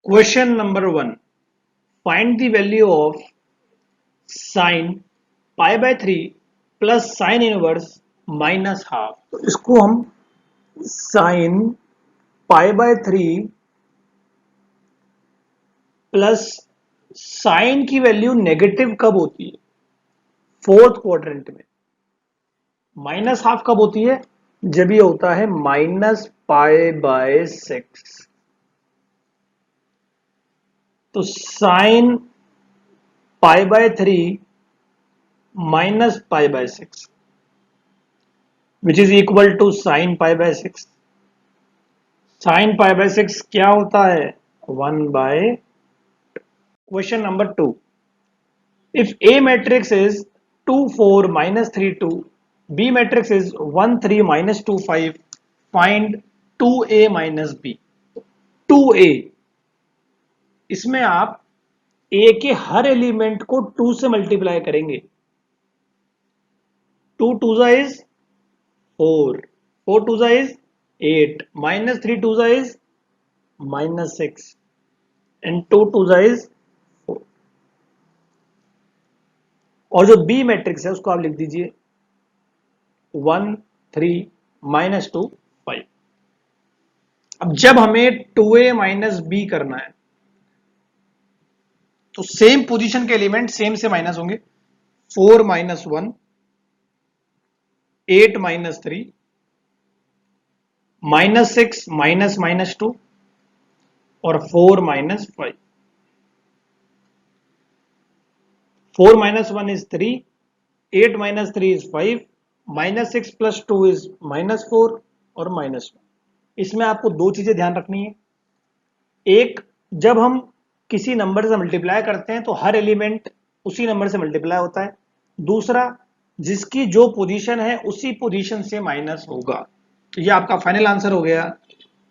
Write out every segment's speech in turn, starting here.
Question number 1. Find the value of sin pi by 3 plus sin inverse minus half. तो इसको हम sin pi by 3 plus sign की value negative कब होती है? फोर्थ क्वाड्रेंट में। माइनस हाफ कब होती है? जब ये होता है माइनस पाई बाय 6। तो sine pi by 3 minus pi by 6 which is equal to sine pi by 6। Sine pi by 6 क्या होता है? 1 by. Question number 2. If A matrix is 2 4 minus 3 2, B matrix is 1 3 minus 2 5, find 2A minus B. 2A, इसमें आप A के हर element को 2 से multiply करेंगे। 2 2 is 4, 4 2 is 8, minus 3 2 is minus 6, and 2 2 is 4. और जो B मैट्रिक्स है उसको आप लिख दीजिए 1 3 माइनस 2 5। अब जब हमें 2A माइनस बी करना है तो सेम पोजीशन के एलिमेंट सेम से माइनस होंगे। 4 minus 1, 8 minus 3, minus 6 minus minus 2 और 4 minus 5। 4 minus 1 is 3, 8 minus 3 is 5, minus 6 plus 2 is minus 4 और माइनस 1। इसमें आपको दो चीजें ध्यान रखनी है। एक, जब हम किसी नंबर से मल्टीप्लाई करते हैं तो हर एलिमेंट उसी नंबर से मल्टीप्लाई होता है। दूसरा, जिसकी जो पोजीशन है उसी पोजीशन से माइनस होगा। तो ये आपका फाइनल आंसर हो गया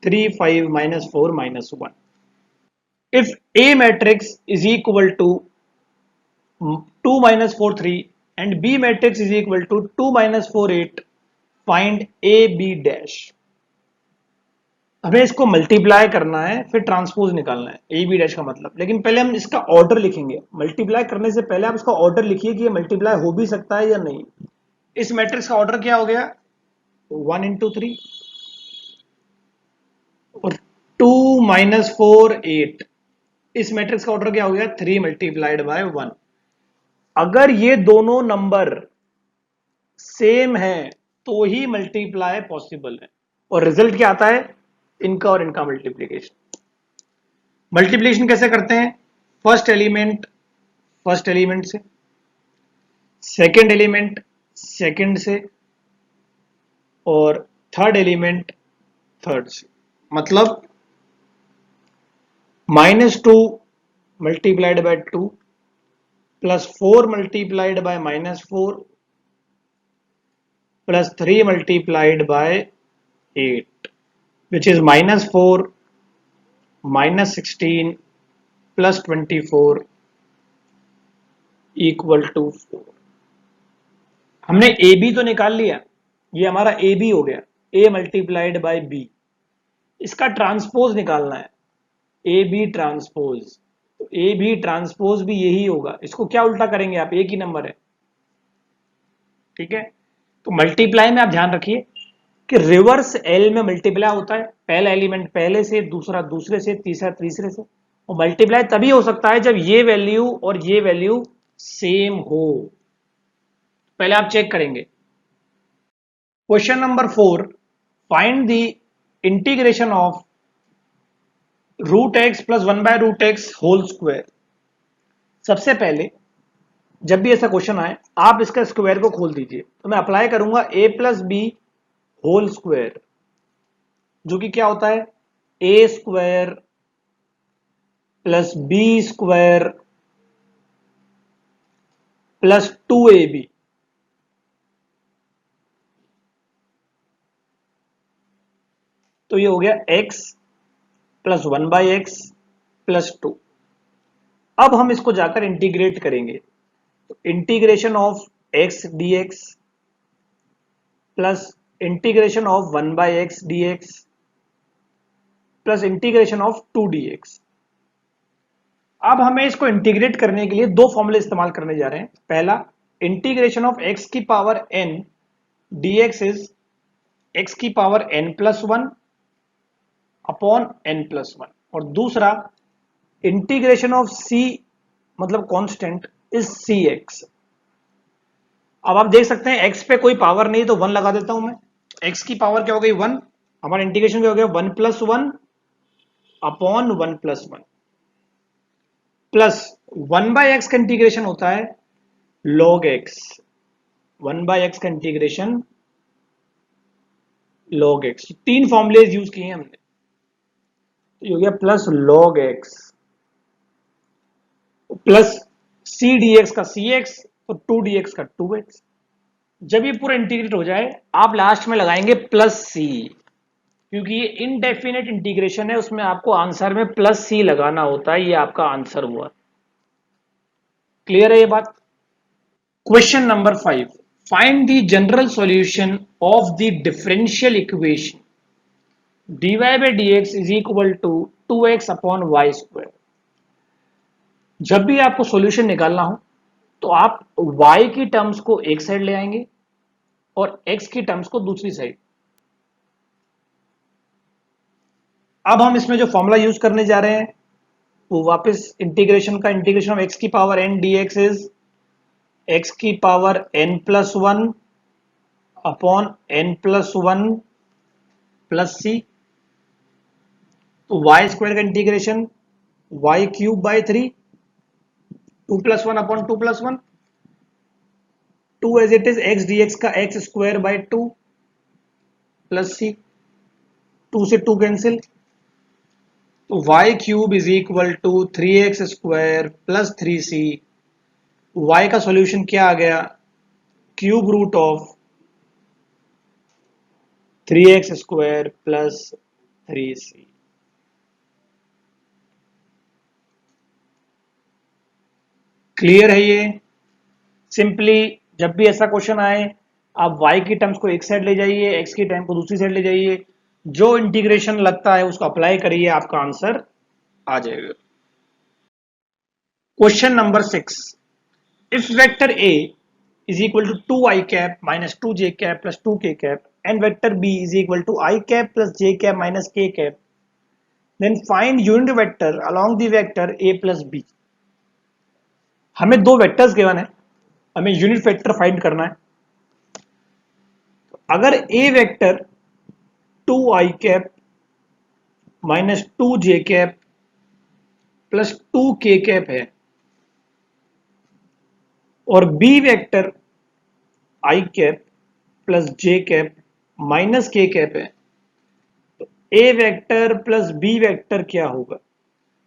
3 5 minus 4 minus 1। If A matrix is equal to 2 minus 4 3 and B matrix is equal to 2 minus 4 8, find A B dash। हमें इसको मल्टीप्लाई करना है फिर ट्रांसपोज निकालना है ए बी डैश का मतलब। लेकिन पहले हम इसका ऑर्डर लिखेंगे। मल्टीप्लाई करने से पहले आप इसका ऑर्डर लिखिए कि ये मल्टीप्लाई हो भी सकता है या नहीं। इस मैट्रिक्स का ऑर्डर क्या हो गया? 1 इंटू 3 और 2 माइनस 4 8। इस मैट्रिक्स का ऑर्डर क्या हो गया? 3 मल्टीप्लाइड बाय 1। अगर ये दोनों नंबर सेम है तो ही मल्टीप्लाई पॉसिबल है। और रिजल्ट क्या आता है? इनका और इनका मल्टीप्लीकेशन। मल्टीप्लीकेशन कैसे करते हैं? फर्स्ट एलिमेंट से, सेकंड एलिमेंट सेकंड से और थर्ड एलिमेंट थर्ड से। मतलब -2 multiplied by 2 plus 4 multiplied by -4 plus 3 multiplied by 8 which is -4 -16 plus 24 equal to 4। हमने ए बी तो निकाल लिया, ये हमारा ए बी हो गया, ए मल्टीप्लाइड बाय बी। इसका ट्रांसपोज निकालना है, ए बी ट्रांसपोज। तो ए बी ट्रांसपोज भी यही होगा। इसको क्या उल्टा करेंगे आप? एक ही नंबर है, ठीक है। तो मल्टीप्लाई में आप ध्यान रखिए कि रिवर्स एल में मल्टीप्लाई होता है। पहला एलिमेंट पहले से, दूसरा दूसरे से, तीसरा तीसरे से। और मल्टीप्लाई तभी हो सकता है जब ये वैल्यू और ये वैल्यू सेम हो। पहले आप चेक करेंगे। Question number 4, find the integration of root X plus 1 by root X whole square. सबसे पहले जब भी ऐसा क्वेश्चन आए आप इसका स्क्वायर को खोल दीजिए। तो मैं अप्लाई करूंगा a plus B whole square, जो कि क्या होता है? A square plus B square plus 2ab। तो ये हो गया x plus 1 by x plus 2। अब हम इसको जाकर इंटीग्रेट करेंगे। तो integration of x dx plus integration of 1 by x dx plus integration of 2 dx। अब हमें इसको इंटीग्रेट करने के लिए दो फॉर्मूले इस्तेमाल करने जा रहे हैं। पहला, इंटीग्रेशन ऑफ एक्स की power n dx is x की पावर n+1 अपॉन n+1, और दूसरा, इंटीग्रेशन ऑफ c मतलब कांस्टेंट इज cx। अब आप देख सकते हैं x पे कोई पावर नहीं तो 1 लगा देता हूं मैं। x की पावर क्या हो गई 1, हमारा इंटीग्रेशन क्या हो गया 1+1 अपॉन 1+1 प्लस 1/x का इंटीग्रेशन होता है log x, 1/x का इंटीग्रेशन log x। तीन फॉर्मुलेज यूज किए हैं हमने, तो ये हो गया plus log x plus c dx का cx और 2 dx का 2x। जब ये पूरा इंटीग्रेट हो जाए आप लास्ट में लगाएंगे प्लस c, क्योंकि ये इनडेफिनेट इंटीग्रेशन है, उसमें आपको आंसर में प्लस c लगाना होता है, ये आपका आंसर हुआ। क्लियर है ये बात? Question number 5, find the general solution of the differential equation dy by dx is equal to 2x upon Y square. जब भी आपको सॉल्यूशन निकालना हो तो आप y की टर्म्स को एक साइड ले आएंगे और x की टर्म्स को दूसरी साइड। अब हम इसमें जो फॉर्मूला यूज करने जा रहे हैं वो वापस इंटीग्रेशन का, इंटीग्रेशन ऑफ x की power n dx is x की power n+1 upon n+1 plus c। तो वाई स्क्वायर का integration y³ 3 2+1 upon 2+1, 2 as it is x dx का x² 2 प्लस c, 2 से 2 कैंसिल, तो y³ is equal to 3x² plus 3c। y का solution क्या आ गया, cube root of 3x² plus 3c। Clear है ये? सिंपली जब भी ऐसा क्वेश्चन आए आप y की टर्म्स को एक साइड ले जाइए, x की टर्म को दूसरी साइड ले जाइए, जो इंटीग्रेशन लगता है उसको अप्लाई करिए, आपका आंसर आ जाएगा। Question number 6, if vector a is equal to 2i cap minus 2j cap plus 2k cap and vector b is equal to I cap plus j cap minus k cap, then find unit vector along the vector a plus b। हमें दो vectors given है, हमें unit vector find करना है। अगर a vector 2i cap minus 2j cap plus 2k cap है और b vector i cap plus j cap minus k cap है, तो a vector plus b vector क्या होगा?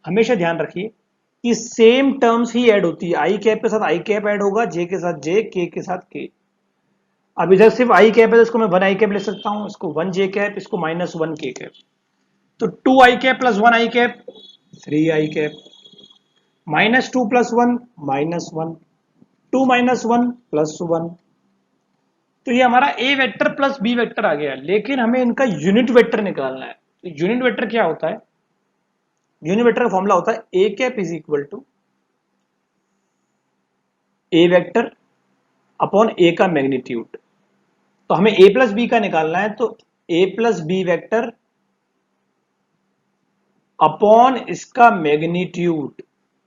हमेशा ध्यान रखिए कि सेम टर्म्स ही ऐड होती है, i कैप के साथ i कैप ऐड होगा, j के साथ j, k के साथ k। अब इधर सिर्फ i कैप है तो इसको मैं 1 i कैप ले सकता हूं, इसको 1 j कैप, इसको -1 k कैप, तो 2 i cap plus 1 i cap 3 i cap, -2 plus 1 -1, 2 -1 +1। तो ये हमारा a vector plus b vector आ गया, लेकिन हमें इनका यूनिट वेक्टर निकालना है। तो यूनिट वेक्टर क्या होता है? यूनिट वेक्टर का फॉर्मूला होता है a cap is equal to a vector upon a का मैग्नीट्यूड। तो हमें a प्लस बी का निकालना है, तो a plus B vector upon इसका magnitude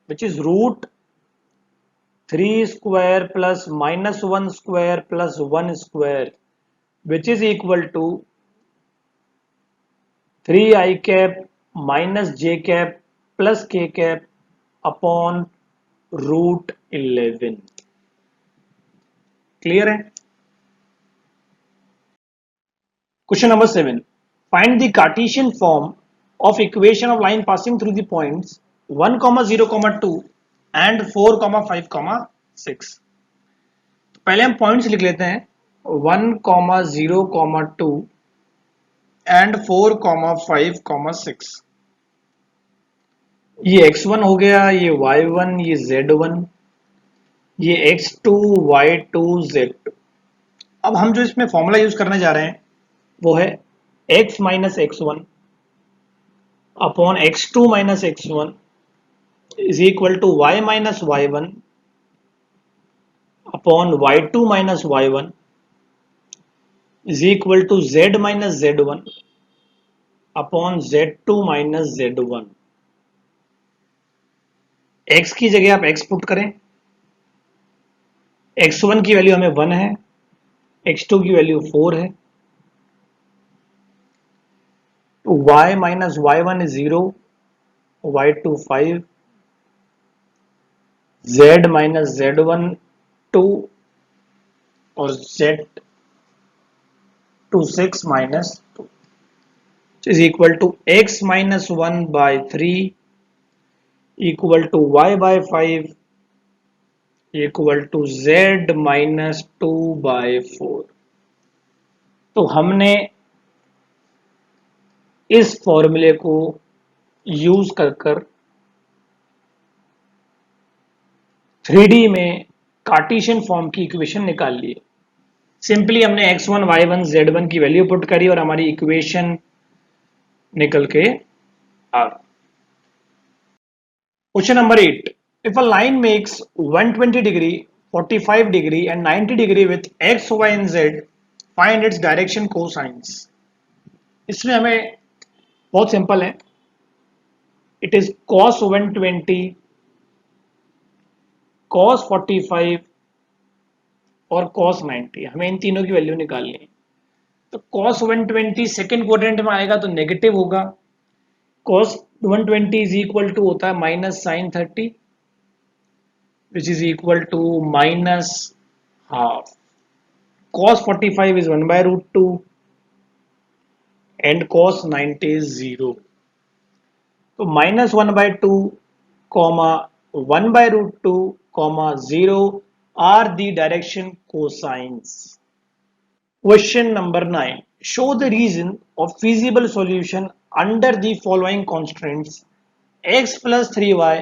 which is √3² plus -1² plus 1² which is equal to 3i cap minus j cap plus k cap upon √11। Clear है? Question number 7, find the Cartesian form of equation of line passing through the points 1, 0, 2 and 4, 5, 6। तो पहले हम points लिख लेते हैं 1, 0, 2 and 4, 5, 6। ये x1 हो गया, ये y1, ये z1, ये x2, y2, z2। अब हम जो इसमें फॉर्मूला यूज करने जा रहे हैं वो है x - x1 upon x2 - x1 is equal to y minus Y one upon y2 minus Y one is equal to z minus z1 upon z2 minus z1। x की जगह आप x पुट करें, x1 की value हमें 1 है, x2 की value 4 है, तो y minus Y one is 0, y2 5, z minus z1 2 और z2 6 minus 2 is equal to x minus 1 by 3 equal to y by 5 equal to z minus 2 by 4। तो हमने इस फॉर्मूले को यूज कर 3D में कार्टेशियन फॉर्म की इक्वेशन निकाल ली है। सिंपली हमने x1 y1 z1 की वैल्यू पुट करी और हमारी इक्वेशन निकल के आ गई। Question number 8, if a line makes 120 degree, 45 degree and 90 degree with x, y and z, find its direction cosines। इसमें हमें बहुत सिंपल है, इट इज cos 120, cos 45 और cos 90। हमें इन तीनों की वैल्यू निकालनी है। तो cos 120 सेकेंड क्वाड्रेंट में आएगा तो नेगेटिव होगा, cos 120 इज इक्वल टू होता है minus sign 30 which is equal to minus half। cos 45 is 1 by root 2 and cos 90 is 0। तो minus 1 by 2 comma 1 by root 2 comma 0 are the direction cosines। Question number 9, show the reason of feasible solution under the following constraints: x plus 3y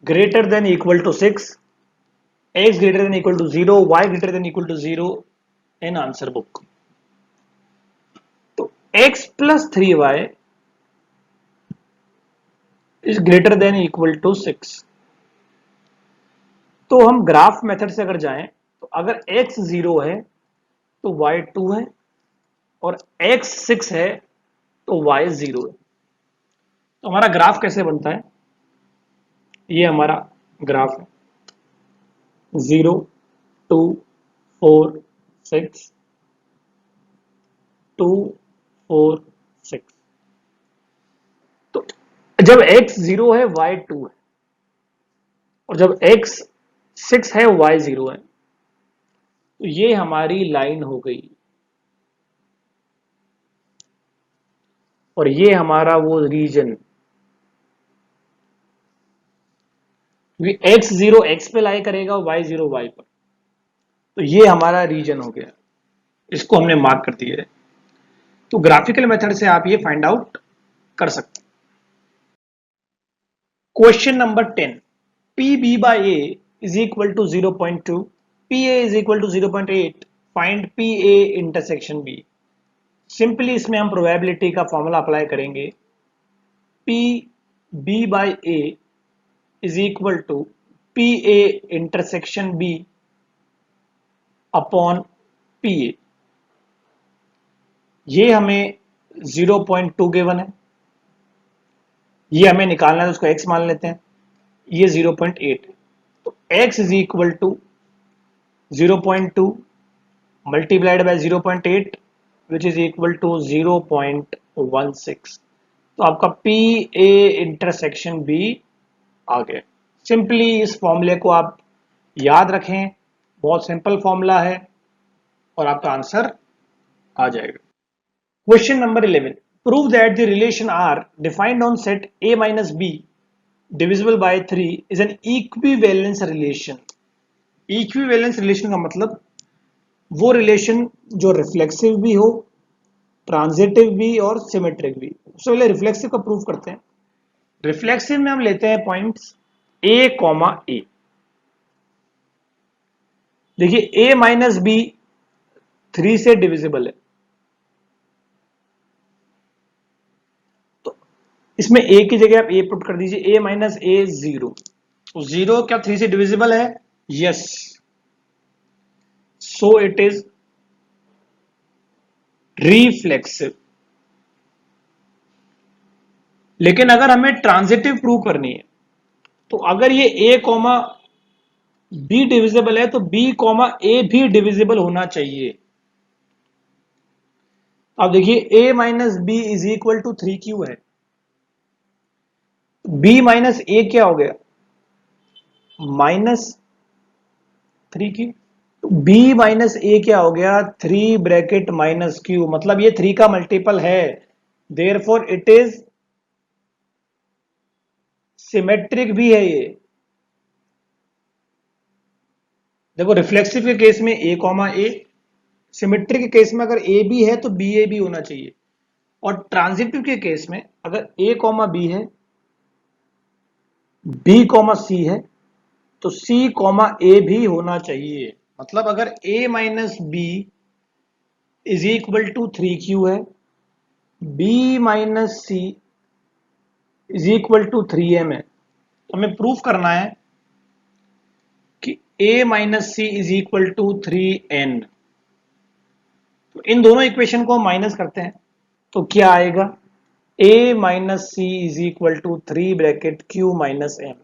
greater than equal to 6, x greater than equal to 0, y greater than equal to 0 in answer book। तो x plus 3y is greater than equal to 6। तो हम graph method से अगर जाएं तो अगर x 0 है तो y 2 है और x 6 है तो y 0 है। तो हमारा ग्राफ कैसे बनता है, ये हमारा ग्राफ है 0 2 4 6 2 4 6। तो जब x 0 है y 2 है और जब x 6 है y 0 है, तो ये हमारी लाइन हो गई और ये हमारा वो रीजन, क्योंकि x 0 x पे लाई करेगा और y 0 y पर, तो ये हमारा रीजन हो गया, इसको हमने मार्क कर दिया है। तो ग्राफिकल मेथड से आप ये फाइंड आउट कर सकते हैं। Question number 10, PB by A is equal to 0.2, PA is equal to 0.8, find PA intersection B। Simply इसमें हम प्रोबेबिलिटी का फॉर्मूला अप्लाई करेंगे, PB by A is equal to PA intersection B upon PA। ये हमें 0.2 given है, ये हमें निकालना है तो उसको x मान लेते हैं, ये 0.8 है, तो x is equal to 0.2 multiplied by 0.8 which is equal to 0.16। तो आपका पी ए इंटरसेक्शन बी आ गया। सिंपली इस फॉर्मूले को आप याद रखें, बहुत सिंपल फॉर्मूला है और आपका आंसर आ जाएगा। Question number 11, prove that the relation R defined on set A minus B divisible by 3 is an equivalence relation। Equivalence relation का मतलब वो रिलेशन जो रिफ्लेक्सिव भी हो, ट्रांजिटिव भी और सिमेट्रिक भी। सबसे पहले रिफ्लेक्सिव का प्रूफ करते हैं। रिफ्लेक्सिव में हम लेते हैं पॉइंट्स A, A। देखिए A माइनस बी 3 से डिविजिबल है, इसमें a की जगह आप a पुट कर दीजिए, a माइनस a 0, तो 0 क्या 3 से डिविजिबल है? Yes, so it is reflexive. लेकिन अगर हमें ट्रांजिटिव प्रूव करनी है, तो अगर ये a कॉमा b डिविजिबल है तो b कॉमा a भी डिविजिबल होना चाहिए। अब देखिए a minus B is equal to 3q है, b माइनस a क्या हो गया? -3q। तो b माइनस a क्या हो गया? 3 ब्रैकेट माइनस q, मतलब ये 3 का मल्टीपल है, देयरफॉर इट इज सिमेट्रिक भी है ये। देखो रिफ्लेक्सिव के केस में a कॉमा a, सिमेट्रिक के केस में अगर a भी है तो b a भी होना चाहिए, और ट्रांजिटिव के केस में अगर a कॉमा b है, b कॉमा c है, तो c कॉमा a भी होना चाहिए। मतलब अगर a minus B is equal to 3q है, b minus C is equal to 3m है, तो हमें प्रूफ करना है कि a minus C is equal to 3n। तो इन दोनों इक्वेशन को हम माइनस करते हैं, तो क्या आएगा? a minus C is equal to 3 bracket q minus m,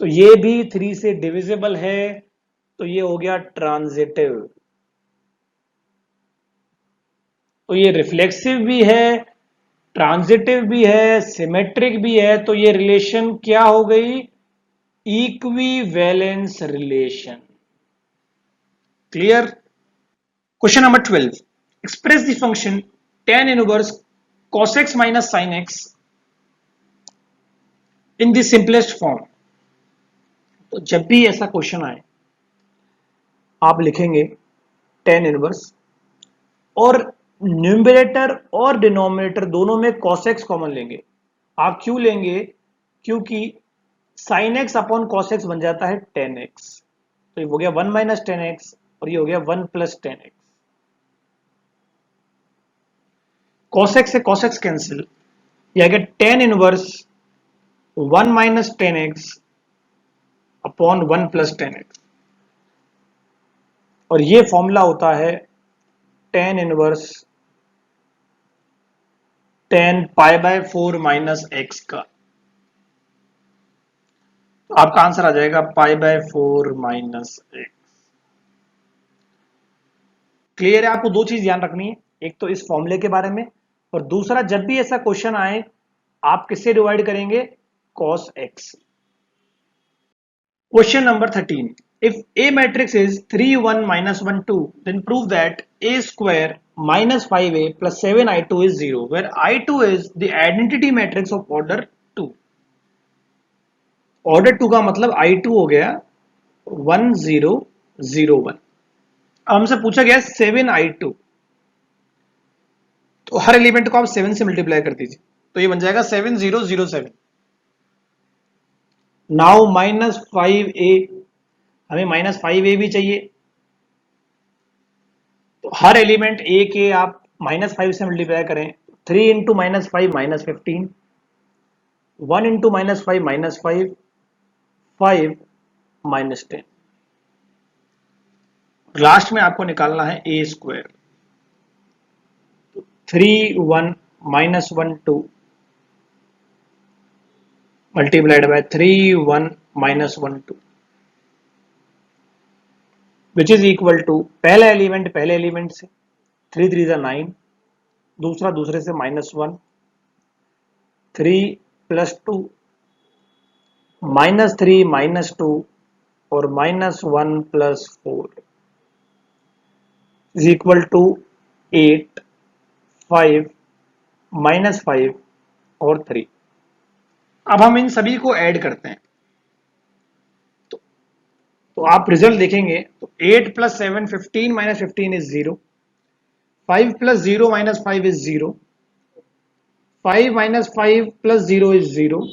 तो ये भी 3 से डिविजिबल है, तो ये हो गया ट्रांजिटिव। तो ये रिफ्लेक्सिव भी है, ट्रांजिटिव भी है, सिमेट्रिक भी है, तो ये रिलेशन क्या हो गई? Equivalence relation. Clear? Question number 12, express the function tan inverse cos x minus sin x in the simplest form. तो जब भी ऐसा क्वेश्चन आए, आप लिखेंगे tan इनवर्स, और न्यूमरेटर और डिनोमिनेटर दोनों में cos x कॉमन लेंगे। आप क्यों लेंगे? क्योंकि sin x upon cos x बन जाता है tan x, तो ये हो गया 1 माइनस टेन एक्स, और ये हो गया 1 plus ten x. cos x से cos x कैंसिल, ये आ गया tan inverse 1 minus ten x upon 1 plus ten x, और ये फॉर्मूला होता है tan inverse tan pi by 4 minus x का। तो आपका आंसर आ जाएगा pi by 4 minus x. Clear है? आपको दो चीज ध्यान रखनी है, एक तो इस फॉर्मूले के बारे में, और दूसरा जब भी ऐसा क्वेश्चन आए आप किससे डिवाइड करेंगे? cos x। Question number 13. If A matrix is 3, 1, minus 1, 2, then prove that A square minus 5A plus 7I2 is 0, where I2 is the identity matrix of order 2. Order 2 का मतलब I2 हो गया 1, 0, 0, 1। अब हमसे पूछा गया 7I2, तो हर एलिमेंट को आप 7 से मल्टीप्लाई कर दीजिए, तो ये बन जाएगा 7007। नाउ माइनस 5A, हमें माइनस 5A भी चाहिए, तो हर एलिमेंट ए के आप -5 से मल्टीप्लाई करें, 3 into minus 5 minus 15, 1 into -5 -5, 5 -10। Last में आपको निकालना है A square, 3 1 -1 2 multiplied by 3 1 -1 2, which is equal to पहला एलिमेंट पहले एलिमेंट से 3 3 9, दूसरा दूसरे से -1, 3 + 2 -3 -2 और -1 + 4 is equal to 8, 5, -5 और 3। अब हम इन सभी को ऐड करते हैं, तो आप रिजल्ट देखेंगे, तो 8 + 7 15 -15 is 0, 5 + 0 -5 is 0, 5 -5 + 0 is 0,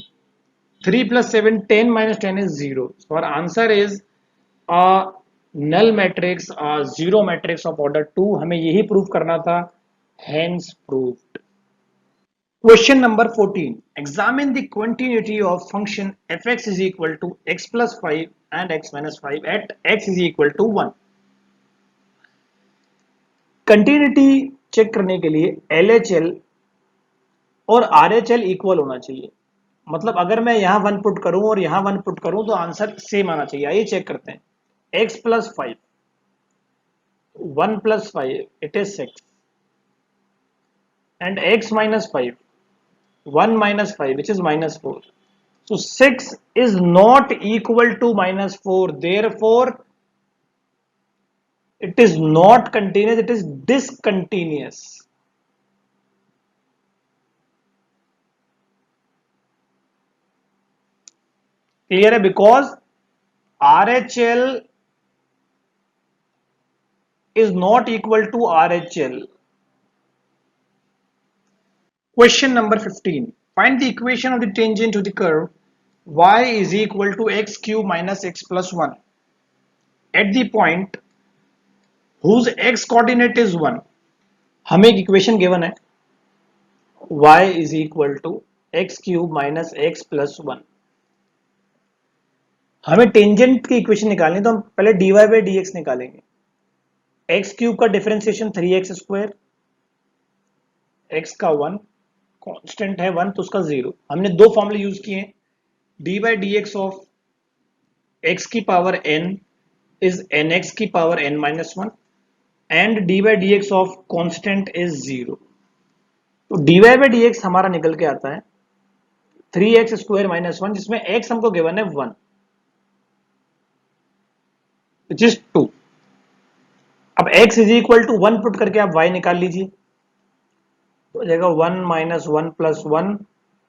3 + 7 10 -10 is 0. So our answer is a null matrix, a zero matrix of order 2। हमें यही प्रूव करना था, hence proved। Question number 14. Examine the continuity of function fx is equal to x plus 5 and x minus 5 at x is equal to 1. Continuity check करने के लिए LHL और RHL equal होना चाहिए. मतलब अगर मैं यहां 1 पुट करूं और यहां 1 पुट करूं तो आंसर सेम आना चाहिए. आइए चेक करते हैं. x plus 5, 1 plus 5, it is 6, and x minus 5, 1 minus 5, which is minus 4. So 6 is not equal to minus 4. Therefore, it is not continuous, it is discontinuous. Clear है? Because RHL is not equal to RHL. Question number 15. Find the equation of the tangent to the curve y is equal to x cube minus x plus 1 at the point whose x coordinate is 1. हमें एक equation given है y is equal to x cube minus x plus 1. हमें tangent की equation निकालनी तो हम पहले dy by dx निकालेंगे. x क्यूब का डिफरेंशिएशन 3x स्क्वायर, x का 1, कांस्टेंट है 1 तो उसका 0. हमने दो फॉर्मूले यूज किए हैं. D by D X of X की पावर n इज nx की power n minus 1 and D by D X of constant is 0. तो D Y by D X हमारा निकल के आता है 3x स्क्वायर माइनस 1, जिसमें x हमको गिवन है 1 विच इज 2. अब x is equal to 1 put करके आप y निकाल लीजिए तो हो जाएगा 1 minus 1 plus 1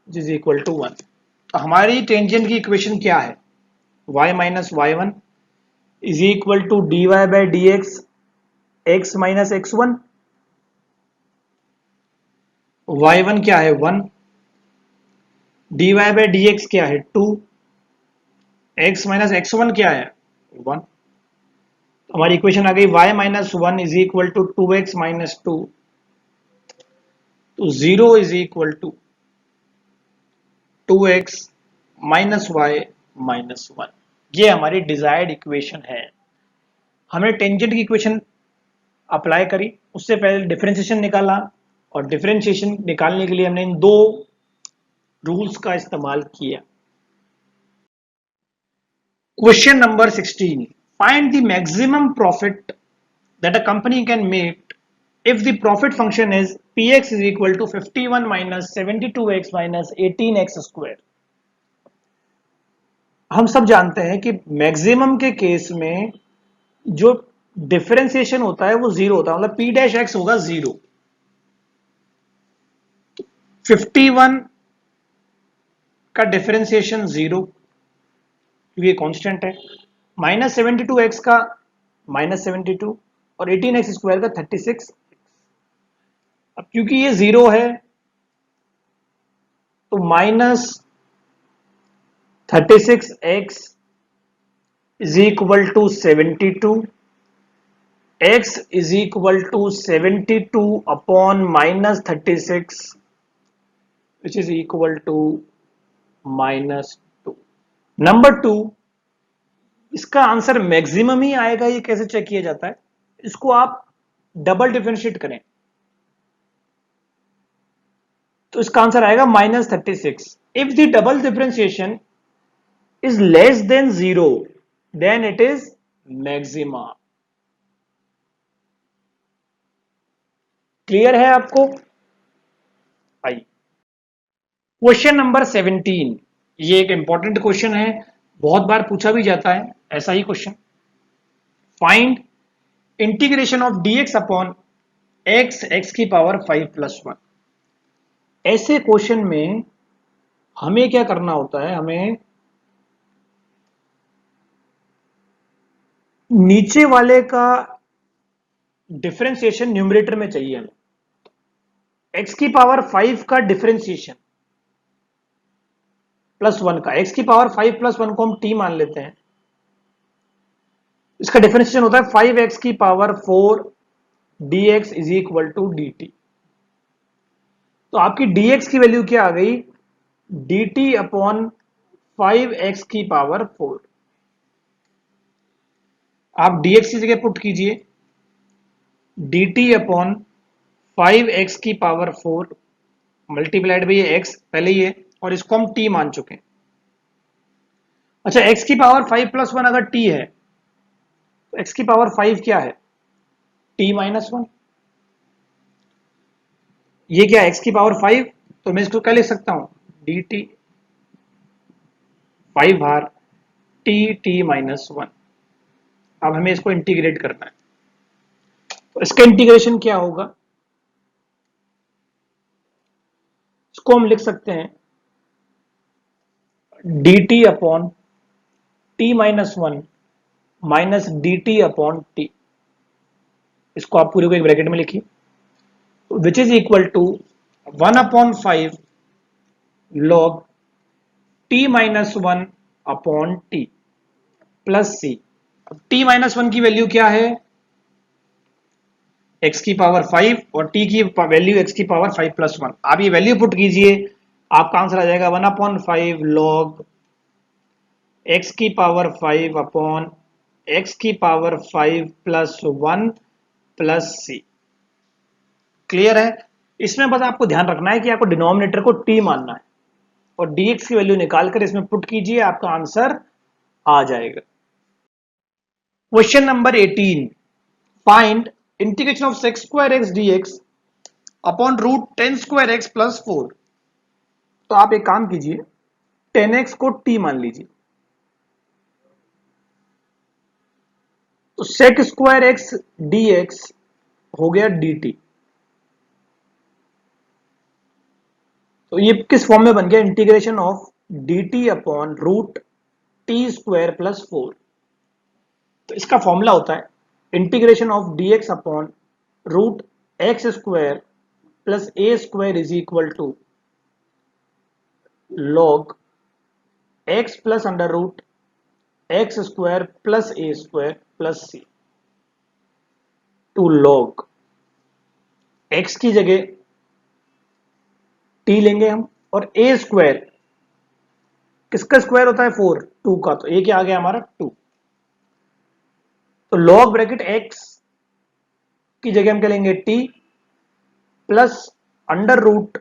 which is equal to 1. तो हमारी टेंजेंट की इक्वेशन क्या है? y minus y1 is equal to D Y by D X X minus x1. y1 क्या है 1, D Y by D X क्या है 2, x माइनस x1 क्या है 1. हमारी इक्वेशन आ गई y minus 1 is equal to 2x minus 2. तो 0 is equal to 2x minus y minus 1. ये हमारी डिजायर्ड इक्वेशन है. हमने टेंजेंट की इक्वेशन अप्लाई करी, उससे पहले डिफरेंशिएशन निकाला और डिफरेंशिएशन निकालने के लिए हमने इन दो रूल्स का इस्तेमाल किया. Question number 16. Find the maximum profit that a company can make if the profit function is px is equal to 51 minus 72x minus 18x square. हम सब जानते हैं कि मैक्सिमम के केस में जो डिफरेंशिएशन होता है वो जीरो होता है, मतलब p डैश x होगा 0. 51 का डिफरेंशिएशन 0 क्योंकि कांस्टेंट है, माइनस 72x का माइनस 72 और 18x स्क्वायर का 36. अब क्योंकि ये 0 है तो minus 36x is equal to 72, x is equal to 72 upon minus 36 which is equal to minus 2. Number 2, इसका आंसर मैक्सिमम ही आएगा. ये कैसे चेक किया जाता है? इसको आप डबल डिफरेंशिएट करें तो इसका आंसर आएगा minus 36. If the double differentiation is less than 0 then it is maxima. Clear है आपको? आई क्वेश्चन नंबर 17. ये एक इंपॉर्टेंट क्वेश्चन है, बहुत बार पूछा भी जाता है ऐसा ही question. Find integration of dx upon x x की पावर 5 प्लस 1. ऐसे क्वेश्चन में हमें क्या करना होता है? हमें नीचे वाले का डिफरेंशिएशन न्यूमरेटर में चाहिए. हमें x की पावर 5 का डिफरेंशिएशन प्लस 1 का, x की पावर 5 प्लस 1 को हम t मान लेते हैं. इसका डिफरेंशिएशन होता है 5x की पावर 4 dx is equal to dt. तो आपकी dx की वैल्यू क्या आ गई, dt अपॉन 5x की पावर 4। आप dx की जगह पुट कीजिए dt अपॉन 5x की पावर 4 मल्टीप्लाइड बाई ये x पहले ही है और इसको हम t मान चुके हैं। अच्छा, x की पावर 5 प्लस 1 अगर t है तो x की पावर 5 क्या है, t माइनस 1। ये क्या है, x की पावर 5, तो मैं इसको क्या लिख सकता हूं, dt 5 बार t माइनस 1। अब हमें इसको इंटीग्रेट करना है, तो इसका इंटीग्रेशन क्या होगा, इसको हम लिख सकते हैं dt upon t minus 1 minus dt upon t। इसको आप पूरे को एक ब्रैकेट में लिखिए, which is equal to 1/5 log t minus 1 upon t plus c। अब t माइनस 1 की वैल्यू क्या है, x की पावर 5 और t की वैल्यू x की पावर 5 प्लस 1। आप ये वैल्यू पुट कीजिए, आपका आंसर आ जाएगा 1/5 log x की पावर 5 अपॉन x की power 5 plus 1 plus c। Clear है। इसमें बस आपको ध्यान रखना है कि आपको डिनोमिनेटर को t मानना है और dx की वैल्यू निकालकर इसमें पुट कीजिए, आपका आंसर आ जाएगा। Question number 18, find integration of sec square x dx upon root 10 square X plus 4। तो आप एक काम कीजिए, 10x को t मान लीजिए, तो sec स्क्वायर एक्स dx हो गया dt। तो ये किस फॉर्म में बन गया, integration of dt upon root T square plus 4। तो इसका फॉर्मूला होता है integration of dx upon root X square plus A square is equal to log X plus under root X square plus A square plus C. टू log X की जगह T लेंगे हम, और ए स्क्वायर किसका स्क्वायर होता है, 4, 2 का, तो ए क्या आ गया हमारा 2। तो लॉग ब्रैकेट एक्स की जगह हम क्या लेंगे, T plus under root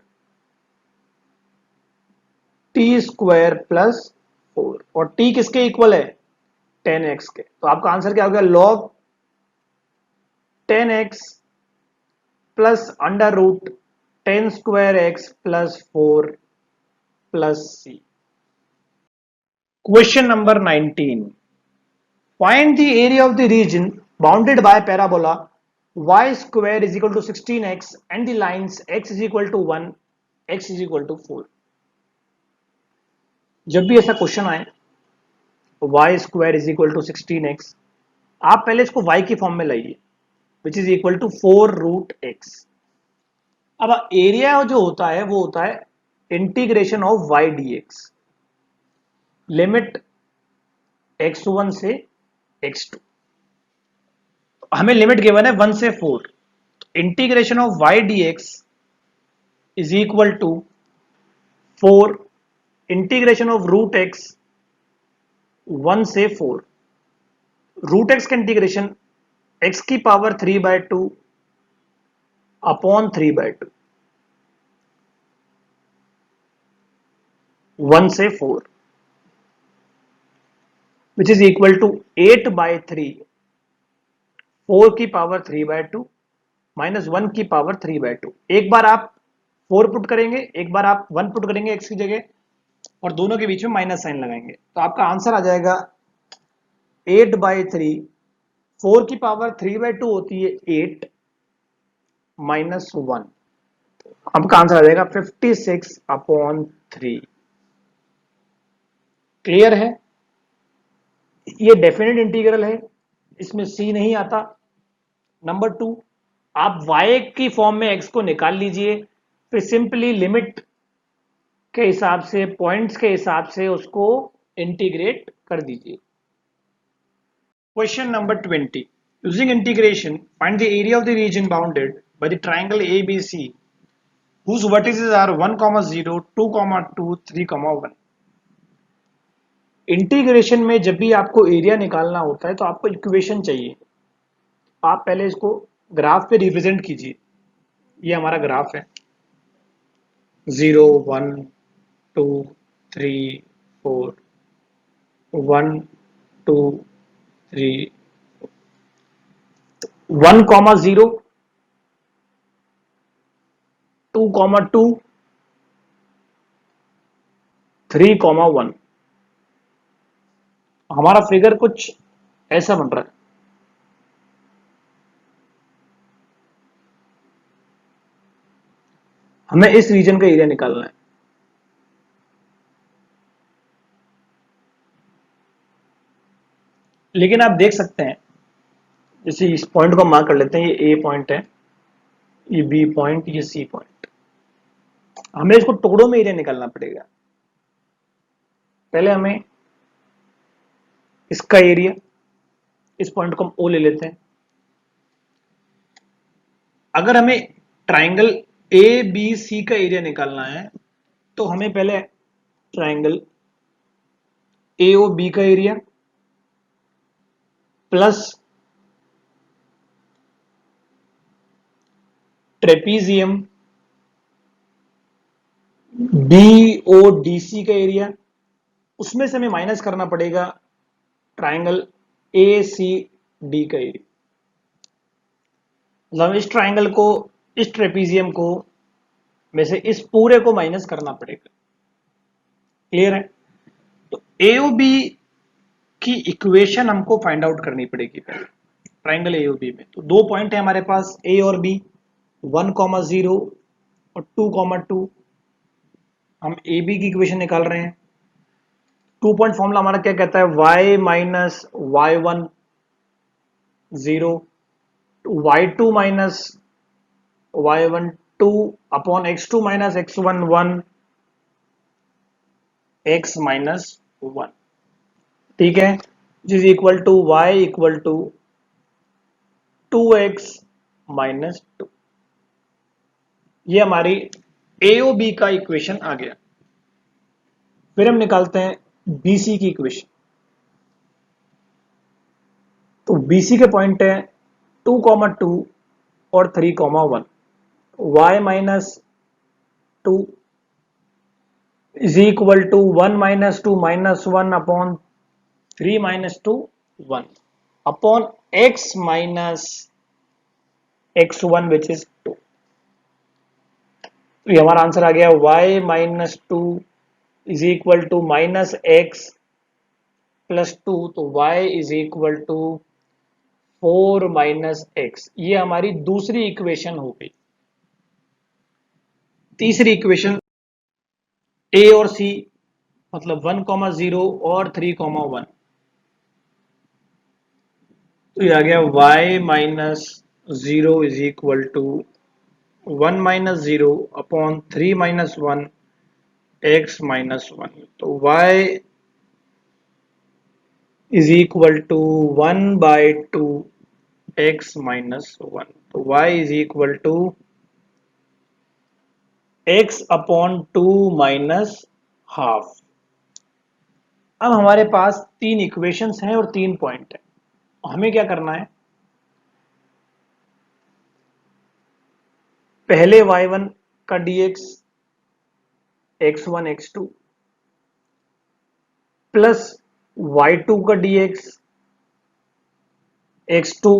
T square plus 4, और टी किसके इक्वल है, 10x के। तो आपका आंसर क्या हो गया, log 10x plus under root 10 square X plus 4 plus C. Question number 19, find the area of the region bounded by parabola y square is equal to 16x and the lines x is equal to 1, x is equal to 4। जब भी ऐसा question आए y square is equal to 16x, आप पहले इसको y की फॉर्म में लाइए, which is equal to 4 root x। अब एरिया जो होता है वो होता है integration of y dx, limit x1 से x2। हमें लिमिट गिवन है 1 से 4, integration of y dx is equal to 4 integration of root x 1 से 4। रूट x का इंटीग्रेशन x की पावर 3/2 अपॉन 3/2, 1 से 4, विच इज इक्वल टू 8/3, 4 की पावर 3/2 माइनस 1 की पावर 3/2। एक बार आप 4 पुट करेंगे, एक बार आप 1 पुट करेंगे x की जगह, और दोनों के बीच में माइनस साइन लगाएंगे, तो आपका आंसर आ जाएगा 8/3, 4 की पावर 3/2 होती है 8 माइनस 1, आपका आंसर आ जाएगा 56/3। क्लियर है। ये डेफिनेट इंटीग्रल है, इसमें c नहीं आता। नंबर 2, आप y की फॉर्म में x को निकाल लीजिए, फिर सिंपली लिमिट के हिसाब से, पॉइंट्स के हिसाब से उसको इंटीग्रेट कर दीजिए। Question number 20, using integration find the area of the reason bounded by the triangle ABC whose vertices are 1, 0, 2, 2, 3, 1। Integration में जब भी आपको एरिया निकालना होता है तो आपको इक्वेशन चाहिए। आप पहले इसको ग्राफ पे रिप्रेजेंट कीजिए। ये हमारा ग्राफ है, 0, 1, 2, 3, 4, 1, 2, 3, 1, 0, 2, 2, 3, 1। हमारा फिगर कुछ ऐसा बन रहा है। हमें इस रीजन का एरिया निकालना है। लेकिन आप देख सकते हैं, जैसे इस पॉइंट को मार्क कर लेते हैं, ये ए पॉइंट है, ये बी पॉइंट, ये सी पॉइंट। हमें इसको टुकड़ों में एरिया निकालना पड़ेगा। पहले हमें इसका एरिया, इस पॉइंट को हम ओ ले लेते हैं। अगर हमें ट्राइंगल ए बी सी का एरिया निकालना है तो हमें पहले ट्राइंगल ए ओ बी का area plus trapezium B O D C का एरिया, उसमें से हमें माइनस करना पड़ेगा ट्राइंगल ए सी डी का एरिया। मतलब इस ट्राइंगल को, इस ट्रेपीजियम को में से इस पूरे को माइनस करना पड़ेगा। क्लियर है? तो ए ओ बी की इक्वेशन हमको फाइंड आउट करनी पड़ेगी पहले ट्राइंगल ए ओ बी में। तो दो पॉइंट है हमारे पास ए और बी, 1, 0 और 2, 2। हम ए बी की इक्वेशन निकाल रहे हैं। 2 पॉइंट फॉर्मूला हमारा क्या कहता है, y minus Y one 0, y2 minus Y one 2 upon x2 minus x1 1, x minus 1। ठीक है, is equal to y equal to 2x minus 2। ये हमारी AOB का इक्वेशन आ गया। फिर हम निकालते हैं BC की इक्वेशन। तो BC के पॉइंट है 2, 2 और 3, 1। y minus 2 is equal to 1 minus 2 minus 1 upon 3 minus 2 1 upon x minus x1 which is 2। तो ये हमारा आंसर आ गया, y minus 2 is equal to minus x plus 2। तो y is equal to 4 minus x. ये हमारी दूसरी इक्वेशन हो गई। तीसरी इक्वेशन a और c, मतलब 1, 0 और 3, 1। तो ये आ गया y minus 0 is equal to 1 minus 0 upon 3 minus 1 x minus 1। तो y is equal to 1 by 2 x minus 1। तो y is equal to x upon 2 minus half. अब हमारे पास तीन इक्वेशंस हैं और 3 पॉइंट है। हमें क्या करना है, पहले y1 का dx x1 x2 plus y2 का dx x2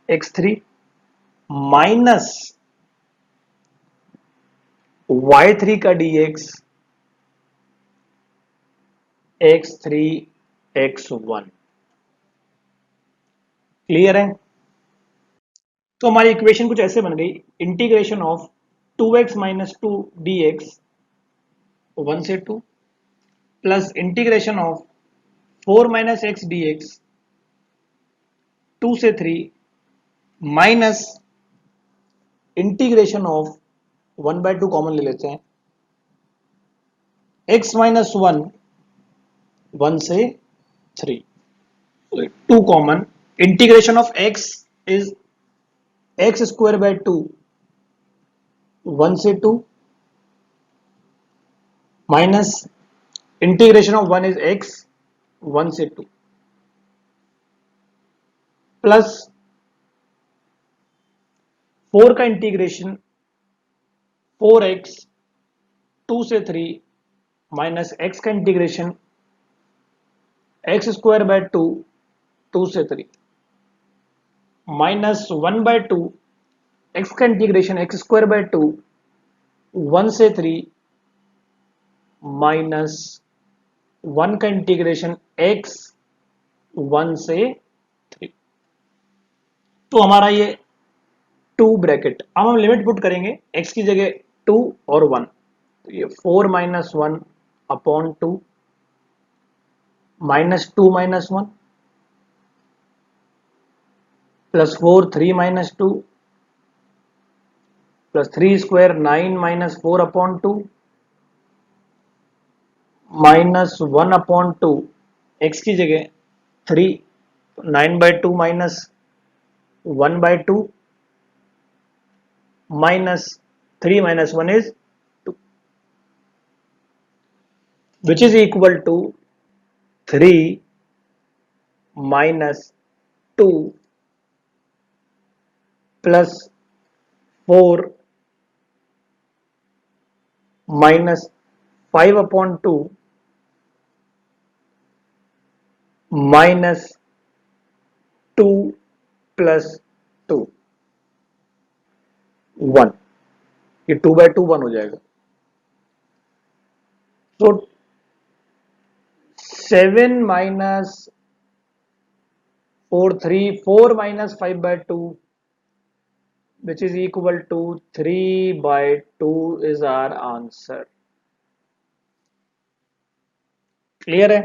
x3 minus y3 का dx x3 x1। क्लियर है? तो हमारी इक्वेशन कुछ ऐसे बन गई, integration of 2x minus 2 dx 1 से 2 plus integration of 4 minus x dx 2 से 3 minus integration of 1 by 2 common ले लेते हैं, x माइनस 1 1 से 3, 2 common. Integration of x is x square by 2 1 से 2 minus integration of 1 is x 1 से 2 plus 4 का integration 4x 2 से 3 माइनस x का इंटीग्रेशन x स्क्वायर बाय 2 2 से 3 माइनस 1 बाय 2 x का इंटीग्रेशन x स्क्वायर बाय 2 1 से 3 minus 1 का इंटीग्रेशन x 1 से 3। तो हमारा ये 2 ब्रैकेट, अब हम लिमिट पुट करेंगे x की जगह 2 और 1, तो ये 4 minus 1 upon 2 minus 2 minus 1 plus 4 3 minus 2 plus 3 square 9 minus 4 upon 2 minus 1 upon 2 x की जगह 3 9 by 2 minus 1 by 2 minus 3 minus 1 is 2 which is equal to 3 minus 2 plus 4 minus 5 upon 2 minus 2 plus 2 1, ये 2 by 2 1 हो जाएगा। तो 7 minus 4 3 4 minus 5 by 2 which is equal to 3 by 2 is our answer। Clear है?